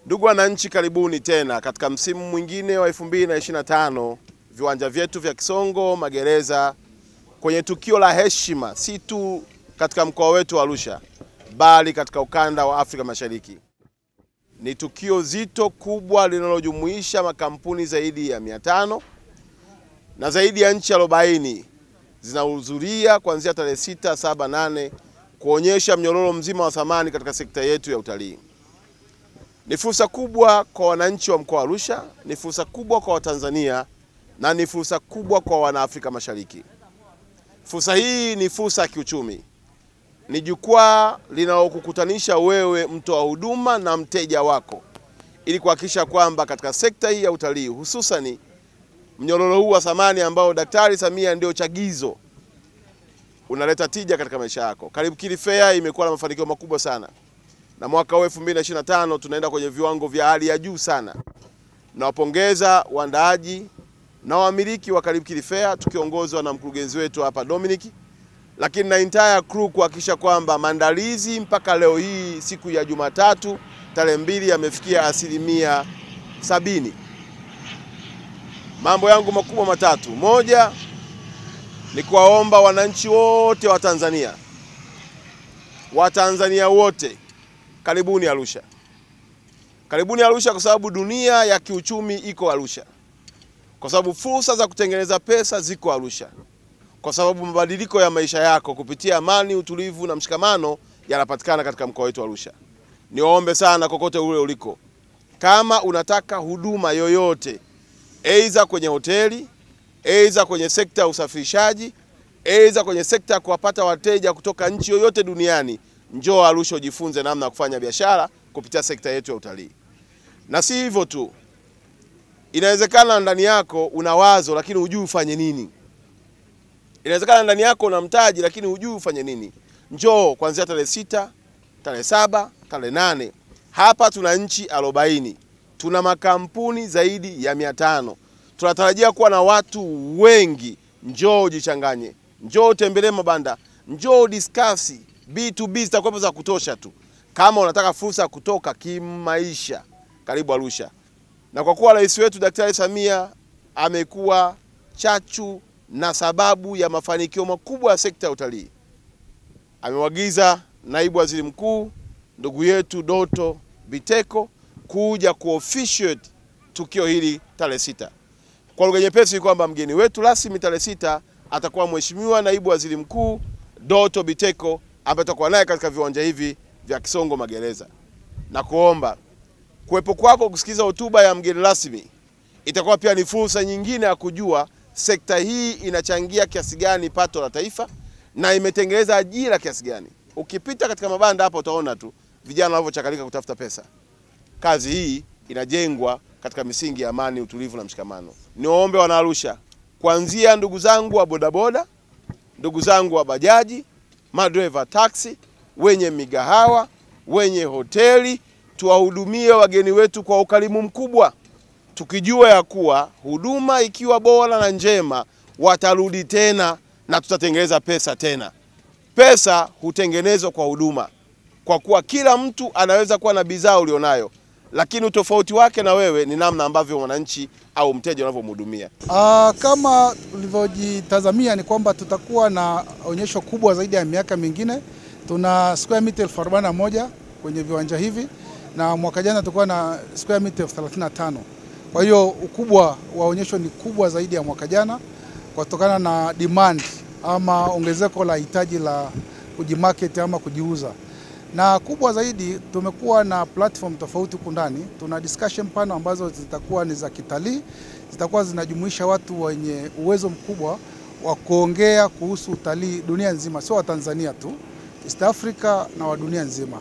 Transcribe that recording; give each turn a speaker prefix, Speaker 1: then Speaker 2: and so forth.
Speaker 1: Ndugu wananchi, karibuni tena katika msimu mwingine wa 2025 viwanja vyetu vya Kisongo Magereza, kwenye tukio la heshima si tu katika mkoa wetu wa Arusha bali katika ukanda wa Afrika Mashariki. Ni tukio zito kubwa linalojumuisha makampuni zaidi ya 500 na zaidi ya nchi 40 zinahudhuria kuanzia tarehe 6, 7, 8 kuonyesha mnyororo mzima wa thamani katika sekta yetu ya utalii. Ni fursa kubwa kwa wananchi wa mkoa wa Arusha, ni fursa kubwa kwa Watanzania na ni fursa kubwa kwa wanaafrika Mashariki. Fursa hii ni fursa ya kiuchumi. Ni jukwaa linalokukutanisha wewe mtoa huduma na mteja wako ili kuhakikisha kwamba katika sekta hii ya utalii, hususani mnyororo huu wa thamani ambao Daktari Samia ndio chagizo, unaleta tija katika maisha yako. Karibu Fair imekuwa na mafanikio makubwa sana. Na mwaka 2025 tunaenda kwenye viwango vya hali ya juu sana. Nawapongeza waandaaji na wamiliki wa Karibu Fair tukiongozwa na mkurugenzi wetu hapa Dominic, lakini na entire crew kuhakikisha kwamba maandalizi mpaka leo hii siku ya Jumatatu tarehe 2 yamefikia 70%. Mambo yangu makubwa matatu. Moja ni kuwaomba wananchi wote wa Tanzania, Watanzania wote, karibuni Arusha. Karibuni Arusha kwa sababu dunia ya kiuchumi iko Arusha. Kwa sababu fursa za kutengeneza pesa ziko Arusha. Kwa sababu mabadiliko ya maisha yako kupitia amani, utulivu na mshikamano yanapatikana katika mkoa wetu Arusha. Niwaombe sana kokote ule uliko, kama unataka huduma yoyote, aidha kwenye hoteli, aidha kwenye sekta ya usafirishaji, aidha kwenye sekta ya kuwapata wateja kutoka nchi yoyote duniani, njoo Arusha ujifunze namna ya kufanya biashara kupitia sekta yetu ya utalii. Na si hivyo tu, inawezekana ndani yako una wazo lakini hujui ufanye nini. Inawezekana ndani yako una mtaji lakini hujui ufanye nini. Njoo kuanzia tarehe 6, tarehe 7, tarehe 8. Hapa tuna nchi 40. Tuna makampuni zaidi ya 500. Tunatarajia kuwa na watu wengi. Njoo ujichanganye. Njoo utembelee mabanda. Njoo discuss. B2B zitakuwa za kutosha tu. Kama unataka fursa kutoka kimaisha, karibu Arusha. Na kwa kuwa rais wetu Daktari Samia amekuwa chachu na sababu ya mafanikio makubwa ya sekta ya utalii, amemwagiza naibu waziri mkuu ndugu yetu Doto Biteko kuja kuofficiate tukio hili tarehe 6. Kwa lugha nyepesi kwamba mgeni wetu rasmi tarehe 6 atakuwa mheshimiwa naibu waziri mkuu Doto Biteko ambaye tutakuwa naye katika viwanja hivi vya Kisongo Magereza. Na kuomba kuwepo kwako kusikiza hotuba ya mgeni rasmi itakuwa pia ni fursa nyingine ya kujua sekta hii inachangia kiasi gani pato la taifa na imetengeneza ajira kiasi gani. Ukipita katika mabanda hapa utaona tu vijana wanavyochakalika kutafuta pesa. Kazi hii inajengwa katika misingi ya amani, utulivu na mshikamano. Niwaombe wana Arusha, kuanzia ndugu zangu wa bodaboda, ndugu zangu wa bajaji, madriver taxi, wenye migahawa, wenye hoteli, tuwahudumie wageni wetu kwa ukarimu mkubwa, tukijua ya kuwa huduma ikiwa bora na njema watarudi tena na tutatengeneza pesa tena. Pesa hutengenezwa kwa huduma, kwa kuwa kila mtu anaweza kuwa na bidhaa ulionayo, lakini utofauti wake na wewe ni namna ambavyo mwananchi au mteja anavyomhudumia.
Speaker 2: Kama tulivyojitazamia ni kwamba tutakuwa na onyesho kubwa zaidi ya miaka mingine. Tuna square meter 41 kwenye viwanja hivi na mwaka jana tulikuwa na square meter 35. Kwa hiyo ukubwa wa onyesho ni kubwa zaidi ya mwaka jana kutokana na demand ama ongezeko la hitaji la kujimarket ama kujiuza. Na kubwa zaidi tumekuwa na platform tofauti huku ndani. Tuna discussion panel ambazo zitakuwa ni za kitalii, zitakuwa zinajumuisha watu wenye uwezo mkubwa wa kuongea kuhusu utalii dunia nzima, sio wa Tanzania tu, East Africa na wa dunia nzima.